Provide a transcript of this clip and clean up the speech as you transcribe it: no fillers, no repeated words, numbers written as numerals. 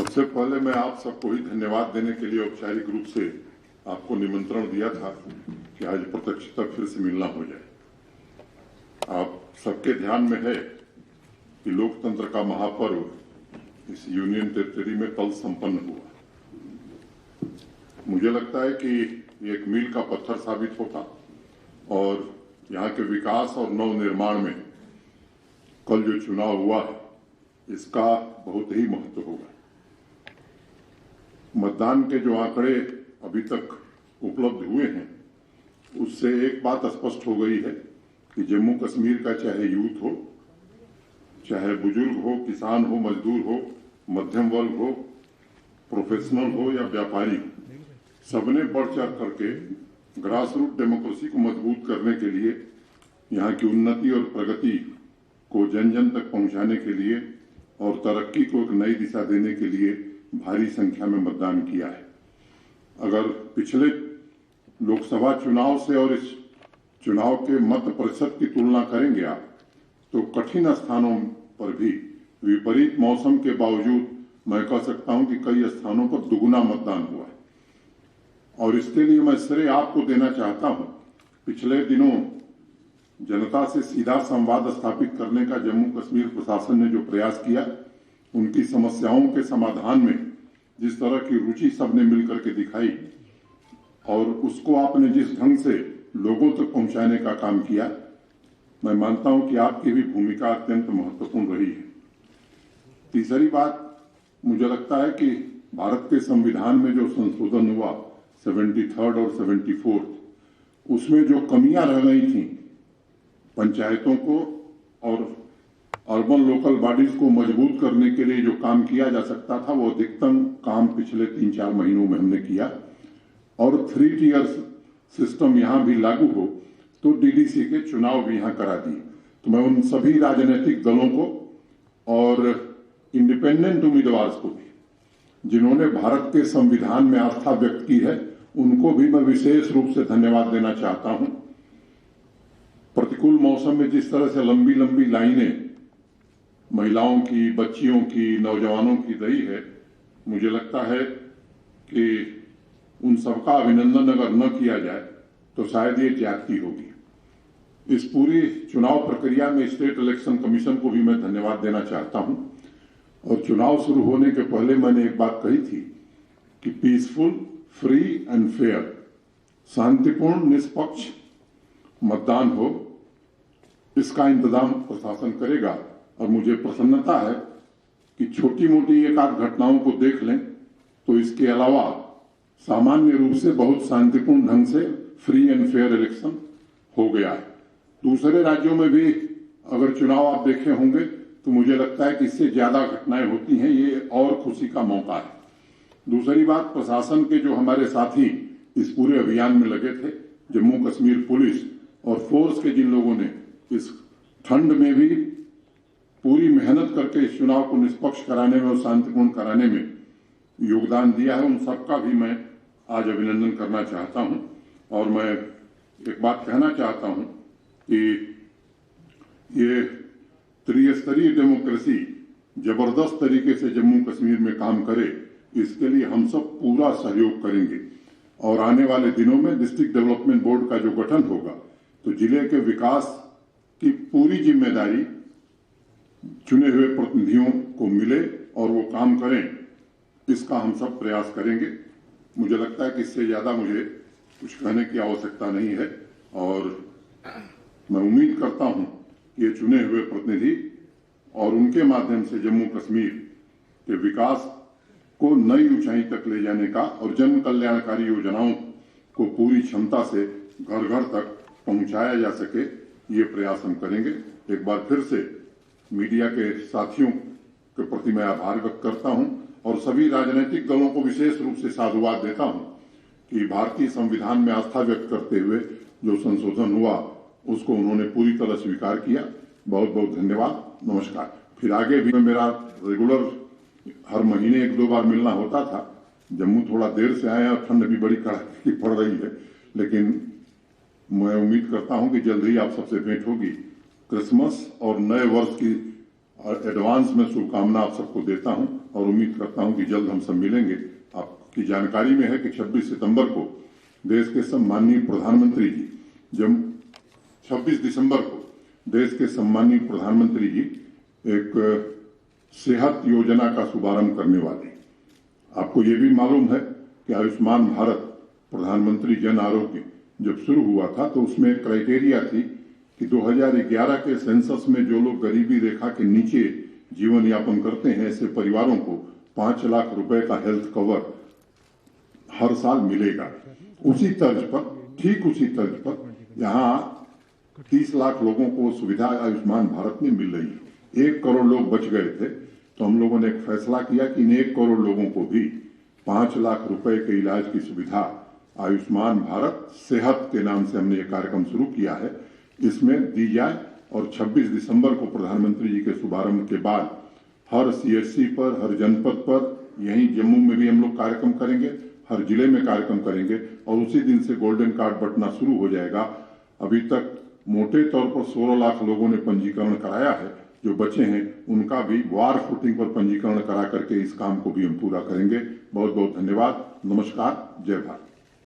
सबसे पहले मैं आप सबको ही धन्यवाद देने के लिए औपचारिक रूप से आपको निमंत्रण दिया था कि आज प्रत्यक्षता फिर से मिलना हो जाए। आप सबके ध्यान में है कि लोकतंत्र का महापर्व इस यूनियन टेरिटरी में कल संपन्न हुआ। मुझे लगता है कि ये एक मील का पत्थर साबित होता और यहाँ के विकास और नव निर्माण में कल जो चुनाव हुआ है इसका बहुत ही महत्व होगा। मतदान के जो आंकड़े अभी तक उपलब्ध हुए हैं उससे एक बात स्पष्ट हो गई है कि जम्मू कश्मीर का चाहे यूथ हो, चाहे बुजुर्ग हो, किसान हो, मजदूर हो, मध्यम वर्ग हो, प्रोफेशनल हो या व्यापारी हो, सबने बढ़ चढ़ करके ग्रास रूट डेमोक्रेसी को मजबूत करने के लिए, यहाँ की उन्नति और प्रगति को जन जन तक पहुंचाने के लिए और तरक्की को एक नई दिशा देने के लिए भारी संख्या में मतदान किया है। अगर पिछले लोकसभा चुनाव से और इस चुनाव के मत प्रतिशत की तुलना करेंगे आप, तो कठिन स्थानों पर भी विपरीत मौसम के बावजूद मैं कह सकता हूं कि कई स्थानों पर दुगुना मतदान हुआ है और इसके लिए मैं श्रेय आपको देना चाहता हूं। पिछले दिनों जनता से सीधा संवाद स्थापित करने का जम्मू कश्मीर प्रशासन ने जो प्रयास किया, उनकी समस्याओं के समाधान में जिस तरह की रुचि सबने मिलकर के दिखाई और उसको आपने जिस ढंग से लोगों तक पहुंचाने का काम किया, मैं मानता हूं कि आपकी भी भूमिका अत्यंत महत्वपूर्ण रही है। तीसरी बात, मुझे लगता है कि भारत के संविधान में जो संशोधन हुआ 73rd और 74th, उसमें जो कमियां रह गई थी, पंचायतों को और अर्बन लोकल बॉडीज को मजबूत करने के लिए जो काम किया जा सकता था, वो अधिकतम काम पिछले 3-4 महीनों में हमने किया और 3 टियर सिस्टम यहां भी लागू हो तो डीडीसी के चुनाव भी यहां करा दिए। तो मैं उन सभी राजनीतिक दलों को और इंडिपेंडेंट उम्मीदवार को भी जिन्होंने भारत के संविधान में आस्था व्यक्त की है, उनको भी मैं विशेष रूप से धन्यवाद देना चाहता हूं। प्रतिकूल मौसम में जिस तरह से लंबी लंबी लाइनें महिलाओं की, बच्चियों की, नौजवानों की रही है, मुझे लगता है कि उन सबका अभिनंदन अगर न किया जाए तो शायद ये ज्यादती होगी। इस पूरी चुनाव प्रक्रिया में स्टेट इलेक्शन कमीशन को भी मैं धन्यवाद देना चाहता हूं और चुनाव शुरू होने के पहले मैंने एक बात कही थी कि पीसफुल, फ्री एंड फेयर, शांतिपूर्ण, निष्पक्ष मतदान हो, इसका इंतजाम प्रशासन करेगा। और मुझे प्रसन्नता है कि छोटी मोटी एक आध घटनाओं को देख लें तो इसके अलावा सामान्य रूप से बहुत शांतिपूर्ण ढंग से फ्री एंड फेयर इलेक्शन हो गया है। दूसरे राज्यों में भी अगर चुनाव आप देखे होंगे तो मुझे लगता है कि इससे ज्यादा घटनाएं होती हैं, ये और खुशी का मौका है। दूसरी बात, प्रशासन के जो हमारे साथी इस पूरे अभियान में लगे थे, जम्मू कश्मीर पुलिस और फोर्स के जिन लोगों ने इस ठंड में भी पूरी मेहनत करके इस चुनाव को निष्पक्ष कराने में और शांतिपूर्ण कराने में योगदान दिया है, उन सबका भी मैं आज अभिनंदन करना चाहता हूं। और मैं एक बात कहना चाहता हूं कि ये त्रिस्तरीय डेमोक्रेसी जबरदस्त तरीके से जम्मू कश्मीर में काम करे, इसके लिए हम सब पूरा सहयोग करेंगे और आने वाले दिनों में डिस्ट्रिक्ट डेवलपमेंट बोर्ड का जो गठन होगा तो जिले के विकास की पूरी जिम्मेदारी चुने हुए प्रतिनिधियों को मिले और वो काम करें, इसका हम सब प्रयास करेंगे। मुझे लगता है कि इससे ज्यादा मुझे कुछ कहने की आवश्यकता नहीं है और मैं उम्मीद करता हूं कि ये चुने हुए प्रतिनिधि और उनके माध्यम से जम्मू कश्मीर के विकास को नई ऊंचाई तक ले जाने का और जन कल्याणकारी योजनाओं को पूरी क्षमता से घर घर तक पहुंचाया जा सके, ये प्रयास हम करेंगे। एक बार फिर से मीडिया के साथियों के प्रति मैं आभार व्यक्त करता हूं और सभी राजनीतिक दलों को विशेष रूप से साधुवाद देता हूं कि भारतीय संविधान में आस्था व्यक्त करते हुए जो संशोधन हुआ उसको उन्होंने पूरी तरह स्वीकार किया। बहुत बहुत धन्यवाद, नमस्कार। फिर आगे भी मेरा रेगुलर हर महीने 1-2 बार मिलना होता था। जम्मू थोड़ा देर से आए और ठंड भी बड़ी कड़ाके की पड़ रही है, लेकिन मैं उम्मीद करता हूं कि जल्द ही आप सबसे भेंट होगी। क्रिसमस और नए वर्ष की और एडवांस में शुभकामना आप सबको देता हूं और उम्मीद करता हूं कि जल्द हम सब मिलेंगे। आपकी जानकारी में है कि 26 सितंबर को देश के सम्माननीय प्रधानमंत्री जी, जब 26 दिसंबर को देश के सम्माननीय प्रधानमंत्री जी एक सेहत योजना का शुभारंभ करने वाले। आपको ये भी मालूम है कि आयुष्मान भारत प्रधानमंत्री जन आरोग्य जब शुरू हुआ था तो उसमें एक क्राइटेरिया थी कि 2011 के सेंसस में जो लोग गरीबी रेखा के नीचे जीवन यापन करते हैं ऐसे परिवारों को 5 लाख रुपए का हेल्थ कवर हर साल मिलेगा। उसी तर्ज पर, ठीक उसी तर्ज पर यहाँ 30 लाख लोगों को सुविधा आयुष्मान भारत में मिल रही है। 1 करोड़ लोग बच गए थे तो हम लोगों ने एक फैसला किया कि इन 1 करोड़ लोगों को भी 5 लाख रुपए के इलाज की सुविधा आयुष्मान भारत सेहत के नाम से हमने ये कार्यक्रम शुरू किया है, इसमें दी जाए। और 26 दिसंबर को प्रधानमंत्री जी के शुभारंभ के बाद हर सीएचसी पर, हर जनपद पर, यहीं जम्मू में भी हम लोग कार्यक्रम करेंगे, हर जिले में कार्यक्रम करेंगे और उसी दिन से गोल्डन कार्ड बंटना शुरू हो जाएगा। अभी तक मोटे तौर पर 16 लाख लोगों ने पंजीकरण कराया है। जो बचे हैं उनका भी वार फुटिंग पर पंजीकरण करा करके इस काम को भी हम पूरा करेंगे। बहुत बहुत धन्यवाद। नमस्कार। जय भारत।